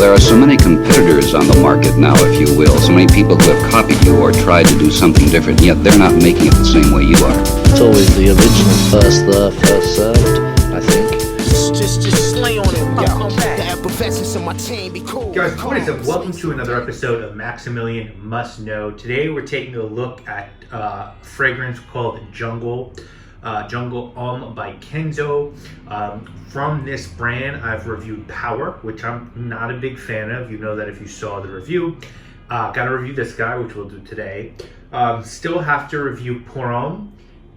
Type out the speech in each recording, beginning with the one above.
there are so many competitors on the market now, if you will, so many people who have copied you or tried to do something different, yet they're not making it the same way you are. It's always the original first there, first served, I think. Just slay on it, yo. That professors on my team be cool. Guys, what is up? Welcome to another episode of Maximilian Must Know. Today we're taking a look at a fragrance called Jungle Homme by Kenzo. From this brand, I've reviewed Power, which I'm not a big fan of. You know that if you saw the review. Got to review this guy, which we'll do today. Still have to review Homme,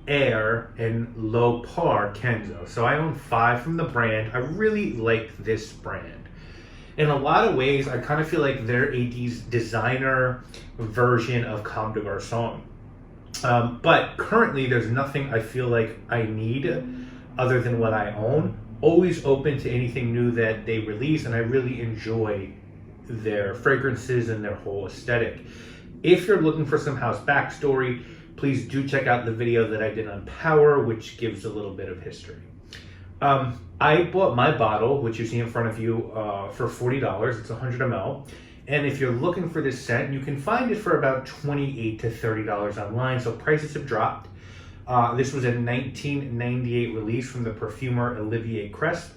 Air, and Low Par Kenzo. So I own 5 from the brand. I really like this brand. In a lot of ways, I kind of feel like they're a designer version of Comme des Garçons. But currently, there's nothing I feel like I need other than what I own. Always open to anything new that they release, and I really enjoy their fragrances and their whole aesthetic. If you're looking for some house backstory, please do check out the video that I did on Power, which gives a little bit of history. I bought my bottle, which you see in front of you, for $40. It's 100 ml. And if you're looking for this scent, you can find it for about $28 to $30 online, so prices have dropped. This was a 1998 release from the perfumer Olivier Cresp,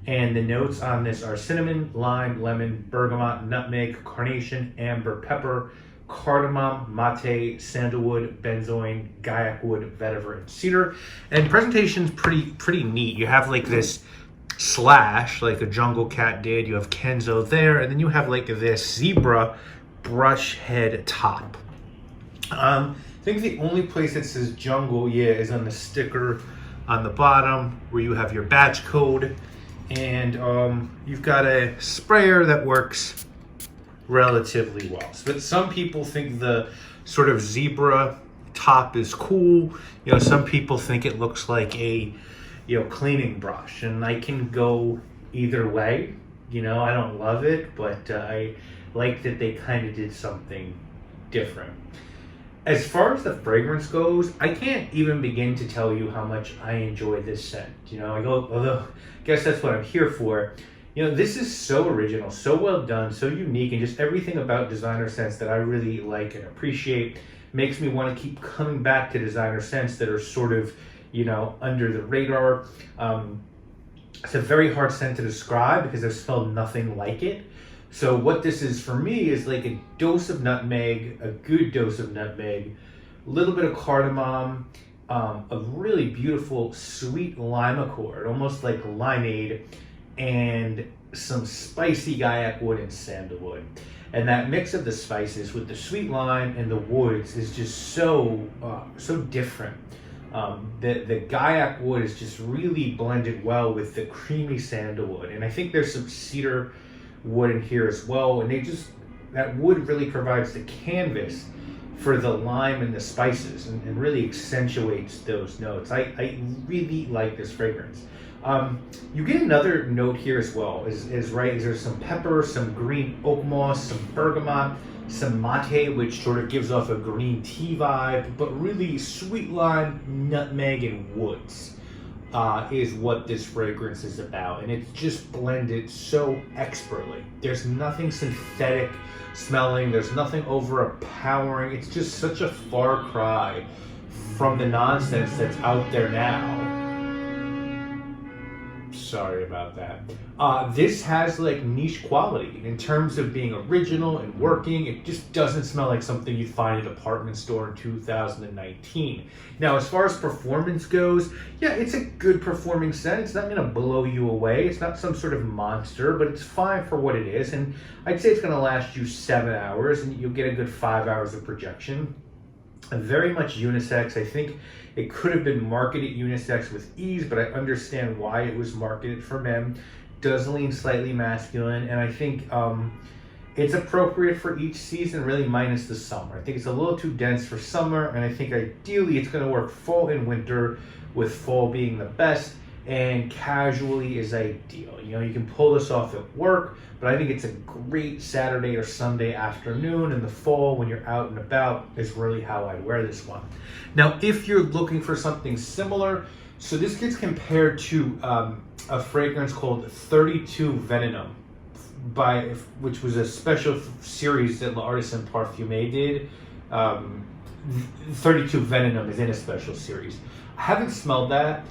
and the notes on this are cinnamon, lime, lemon, bergamot, nutmeg, carnation, amber, pepper, cardamom, mate, sandalwood, benzoin, gaiac wood, vetiver, and cedar. And presentation's pretty neat. You have like this slash, like a jungle cat did. You have Kenzo there, and then you have like this zebra brush head top. I think the only place that says jungle, is on the sticker on the bottom where you have your batch code, and you've got a sprayer that works relatively well. But some people think the sort of zebra top is cool. You know, some people think it looks like a cleaning brush, and I can go either way. You know, I don't love it, but I like that they kind of did something different. As far as the fragrance goes, I can't even begin to tell you how much I enjoy this scent. Although I guess that's what I'm here for. This is so original, so well done, so unique, and just everything about designer scents that I really like and appreciate makes me want to keep coming back to designer scents that are sort of, under the radar. It's a very hard scent to describe because I've smelled nothing like it. So what this is for me is like a dose of nutmeg, a good dose of nutmeg, a little bit of cardamom, a really beautiful sweet lime accord, almost like limeade, and some spicy gaiac wood and sandalwood. And that mix of the spices with the sweet lime and the woods is just so different. The gaiac wood is just really blended well with the creamy sandalwood, and I think there's some cedar wood in here as well, and that wood really provides the canvas for the lime and the spices, and really accentuates those notes. I really like this fragrance. You get another note here as well, is there's some pepper, some green oak moss, some bergamot, some mate, which sort of gives off a green tea vibe, but really sweet lime, nutmeg, and woods is what this fragrance is about. And it's just blended so expertly. There's nothing synthetic smelling, there's nothing overpowering. It's just such a far cry from the nonsense that's out there now. Sorry about that. This has like niche quality in terms of being original and working. It just doesn't smell like something you'd find at a department store in 2019. Now, as far as performance goes, it's a good performing scent. It's not gonna blow you away. It's not some sort of monster, but it's fine for what it is. And I'd say it's gonna last you 7 hours, and you'll get a good 5 hours of projection. Very much unisex. I think it could have been marketed unisex with ease, but I understand why it was marketed for men. Does lean slightly masculine, and I think it's appropriate for each season, really minus the summer. I think it's a little too dense for summer, and I think ideally it's going to work fall and winter, with fall being the best, and casually is ideal. You can pull this off at work, but I think it's a great Saturday or Sunday afternoon in the fall when you're out and about is really how I'd wear this one. Now, if you're looking for something similar, so this gets compared to a fragrance called 32 Venom which was a special series that L'Artisan Parfumé did. 32 Venom is in a special series. I haven't smelled that.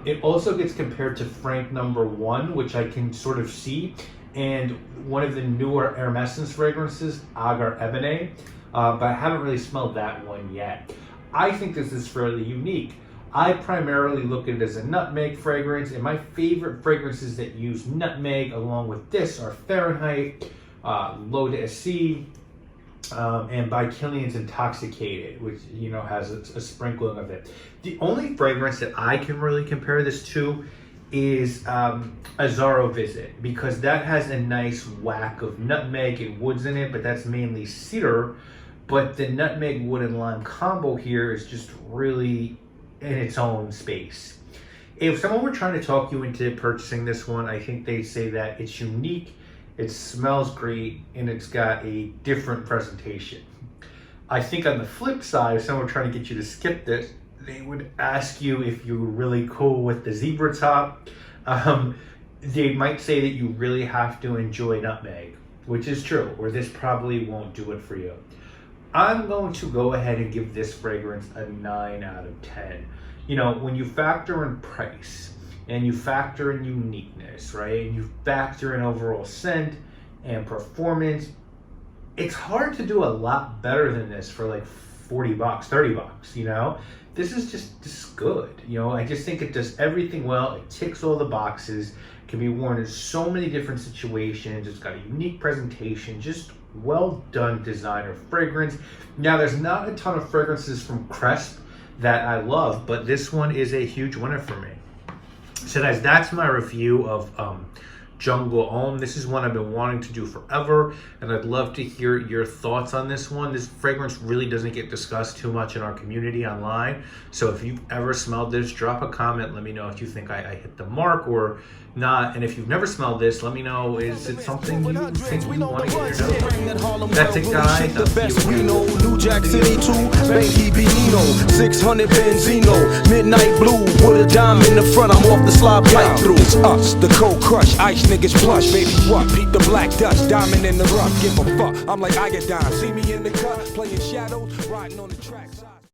It also gets compared to Frank Number 1, which I can sort of see, and one of the newer Hermescence fragrances, Agar Ebene, but I haven't really smelled that one yet. I think this is fairly unique. I primarily look at it as a nutmeg fragrance, and my favorite fragrances that use nutmeg along with this are Fahrenheit, L'Eau d'Essai, and by Killian's Intoxicated, which has a sprinkling of it. The only fragrance that I can really compare this to is Azzaro Visit, because that has a nice whack of nutmeg and woods in it, but that's mainly cedar. But the nutmeg wood and lime combo here is just really in its own space. If someone were trying to talk you into purchasing this one, I think they'd say that it's unique, it smells great, and it's got a different presentation. I think on the flip side, if someone were trying to get you to skip this, they would ask you if you were really cool with the zebra top. They might say that you really have to enjoy nutmeg, which is true, or this probably won't do it for you. I'm going to go ahead and give this fragrance a 9 out of 10. When you factor in price, and you factor in uniqueness, right? And you factor in overall scent and performance, it's hard to do a lot better than this for like $40, $30, This is good. I just think it does everything well. It ticks all the boxes, can be worn in so many different situations. It's got a unique presentation, just well done designer fragrance. Now, there's not a ton of fragrances from Cresp that I love, but this one is a huge winner for me. So guys, that's my review of Jungle Homme. This is one I've been wanting to do forever, and I'd love to hear your thoughts on this one. This fragrance really doesn't get discussed too much in our community online, so if you've ever smelled this, drop a comment. Let me know if you think I hit the mark or not, and if you've never smelled this, let me know, is it something you think you want to get your nose on? That's it, guys. The best we know, New Jack City 2, Banky Benino, 600 Benzino, Midnight Blue, with a dime in the front, I'm off the slide pipe through. It's us, the cold crush, ice niggas plush, baby what? Peep the black dust, diamond in the rough, give a fuck, I'm like I get down, see me in the cut, playing shadows, riding on the track side.